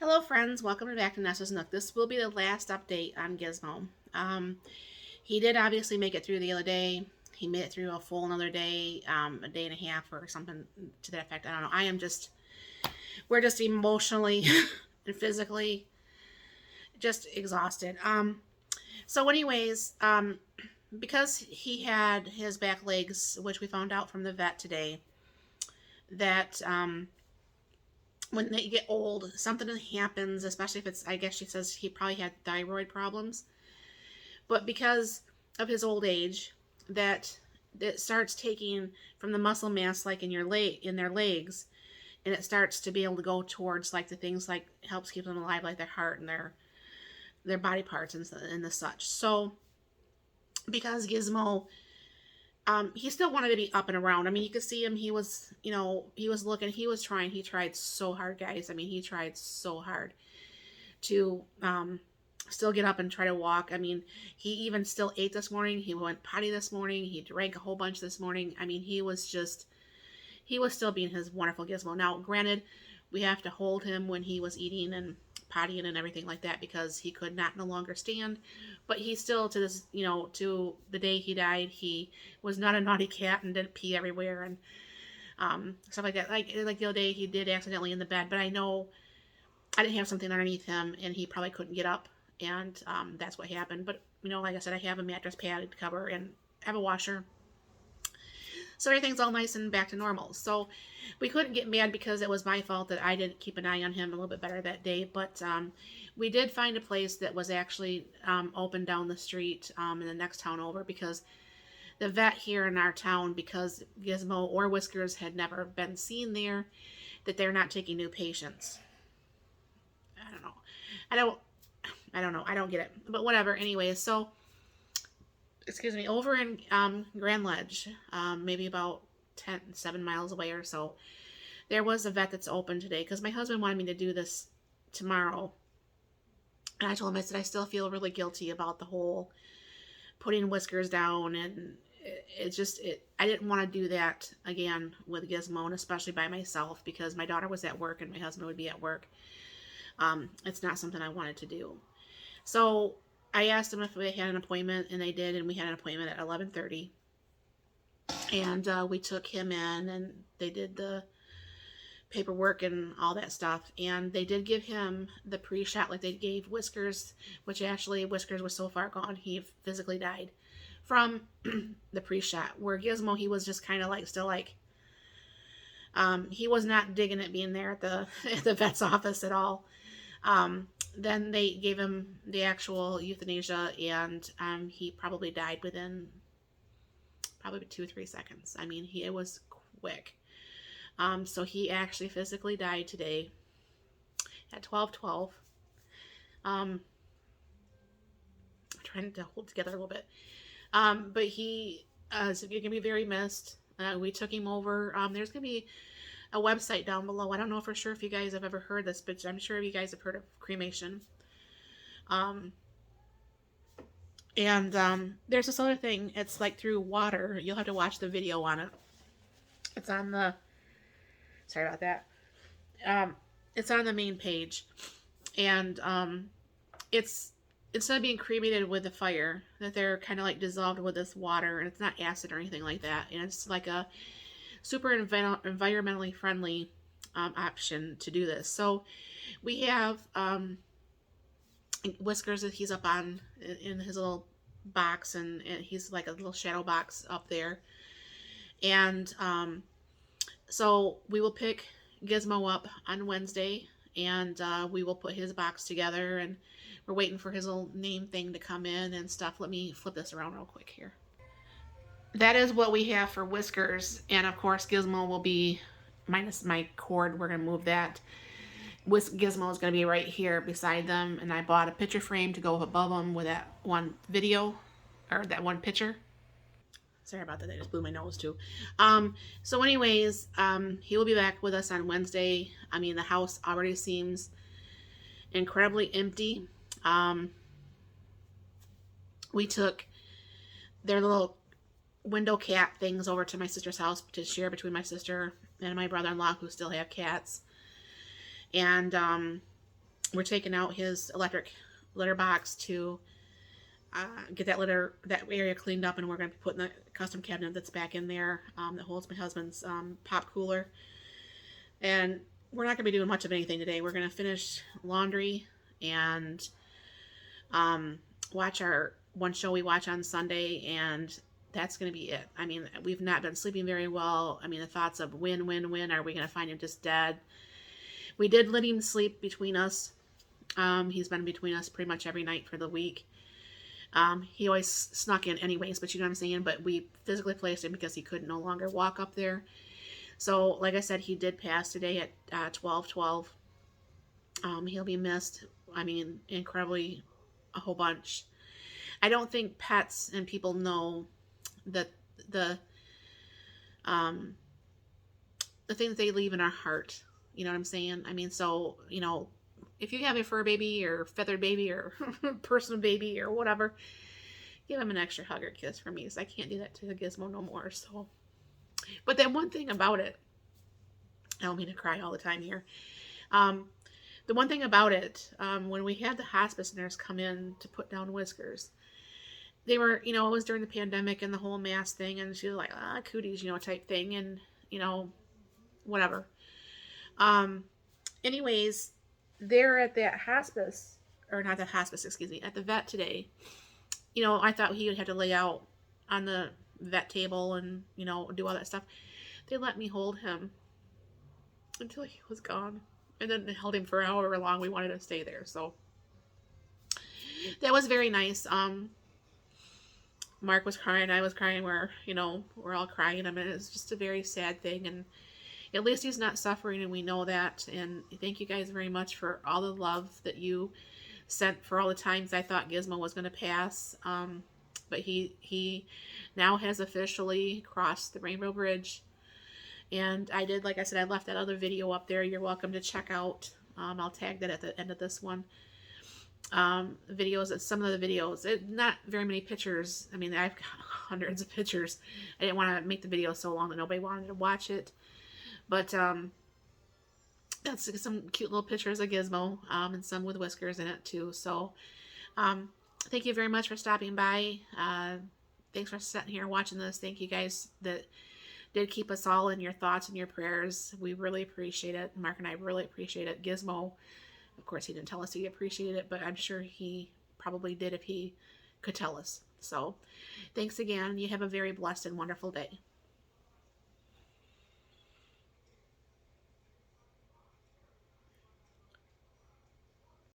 Hello friends, welcome back to Nessa's Nook. This will be the last update on Gizmo. He did obviously make it through the other day. He made it through a full another day, a day and a half or something to that effect. I don't know. We're just emotionally and physically just exhausted. So anyways, because he had his back legs, which we found out from the vet today, that when they get old, something happens, especially if it's, I guess she says he probably had thyroid problems. But because of his old age, that it starts taking from the muscle mass, like in your in their legs, and it starts to be able to go towards like the things like helps keep them alive, like their heart and their body parts and the such. So because Gizmo, he still wanted to be up and around. I mean, you could see him. He was, he was looking. He was trying. He tried so hard, guys. I mean, he tried so hard to still get up and try to walk. I mean, he even still ate this morning. He went potty this morning. He drank a whole bunch this morning. I mean, he was still being his wonderful Gizmo. Now, granted, we have to hold him when he was eating and pottying and everything like that because he could not no longer stand. But he still, to this, to the day he died, he was not a naughty cat and didn't pee everywhere and stuff like that. Like the other day, he did accidentally in the bed, but I know I didn't have something underneath him and he probably couldn't get up, and that's what happened. But like I said, I have a mattress padded cover and have a washer, so everything's all nice and back to normal. So we couldn't get mad because it was my fault that I didn't keep an eye on him a little bit better that day. But we did find a place that was actually open down the street in the next town over, because the vet here in our town, because Gizmo or Whiskers had never been seen there, that they're not taking new patients. I don't know. I don't know. I don't get it. But whatever. Anyways, so excuse me, over in Grand Ledge, maybe about 7 miles away or so, there was a vet that's open today because my husband wanted me to do this tomorrow. And I told him, I said, I still feel really guilty about the whole putting Whiskers down, and I didn't want to do that again with Gizmo, and especially by myself, because my daughter was at work and my husband would be at work. It's not something I wanted to do. So I asked them if they had an appointment, and they did, and we had an appointment at 11:30. And we took him in, and they did the paperwork and all that stuff. And they did give him the pre-shot like they gave Whiskers, which actually Whiskers was so far gone, he physically died from the pre-shot. Where Gizmo, he was just kind of like still like, he was not digging it being there at the vet's office at all. Then they gave him the actual euthanasia, and he probably died within probably 2 or 3 seconds. I mean, it was quick. So he actually physically died today at 12:12. I'm trying to hold together a little bit. But he is going to be very missed. We took him over. There's going to be a website down below. I don't know for sure if you guys have ever heard this, but I'm sure you guys have heard of cremation. There's this other thing. It's like through water. You'll have to watch the video on it. It's on the, sorry about that. It's on the main page. And it's, instead of being cremated with the fire, that they're kind of like dissolved with this water, and it's not acid or anything like that. And it's like a super environmentally friendly option to do this. So we have Whiskers, he's up on in his little box, and he's like a little shadow box up there. And so we will pick Gizmo up on Wednesday, and we will put his box together, and we're waiting for his little name thing to come in and stuff. Let me flip this around real quick here. That is what we have for Whiskers, and of course Gizmo will be minus my cord. We're going to move that. Gizmo is going to be right here beside them, and I bought a picture frame to go above them with that one video, or that one picture. Sorry about that, I just blew my nose too. So anyways, he will be back with us on Wednesday. I mean, the house already seems incredibly empty. We took their little window cat things over to my sister's house to share between my sister and my brother-in-law, who still have cats. And We're taking out his electric litter box to get that area cleaned up, and we're going to be putting the custom cabinet that's back in there that holds my husband's pop cooler. And we're not going to be doing much of anything today. We're going to finish laundry and um, watch our one show we watch on Sunday, and that's going to be it. I mean, we've not been sleeping very well. I mean, the thoughts of when are we going to find him just dead? We did let him sleep between us. He's been between us pretty much every night for the week. He always snuck in anyways, but you know what I'm saying? But we physically placed him because he could no longer walk up there. So, like I said, he did pass today at 12:12. He'll be missed. I mean, incredibly, a whole bunch. I don't think pets and people know that the um, the things they leave in our heart. You know what I'm saying? I mean, so if you have a fur baby or feathered baby or personal baby or whatever, give him an extra hug or kiss for me. So I can't do that to the Gizmo no more. So, but then one thing about it, I don't mean to cry all the time here. Um, the one thing about it, when we had the hospice nurse come in to put down Whiskers, they were, it was during the pandemic and the whole mask thing, and she was like, cooties, type thing, and, whatever. Um, anyways, they're at that hospice, or not the hospice, excuse me, at the vet today. I thought he would have to lay out on the vet table and, do all that stuff. They let me hold him until he was gone. And then held him for however long we wanted to stay there. So that was very nice. Mark was crying, I was crying, we're all crying. I mean, it's just a very sad thing, and at least he's not suffering, and we know that. And thank you guys very much for all the love that you sent for all the times I thought Gizmo was going to pass. But he now has officially crossed the Rainbow Bridge. And I did, like I said, I left that other video up there. You're welcome to check out. I'll tag that at the end of this one. Videos, some of the videos, not very many pictures. I mean, I've got hundreds of pictures. I didn't want to make the video so long that nobody wanted to watch it. But that's some cute little pictures of Gizmo, and some with Whiskers in it too. So thank you very much for stopping by. Thanks for sitting here watching this. Thank you guys that did keep us all in your thoughts and your prayers. We really appreciate it. Mark and I really appreciate it. Gizmo, of course, he didn't tell us he appreciated it, but I'm sure he probably did if he could tell us. So thanks again. You have a very blessed and wonderful day.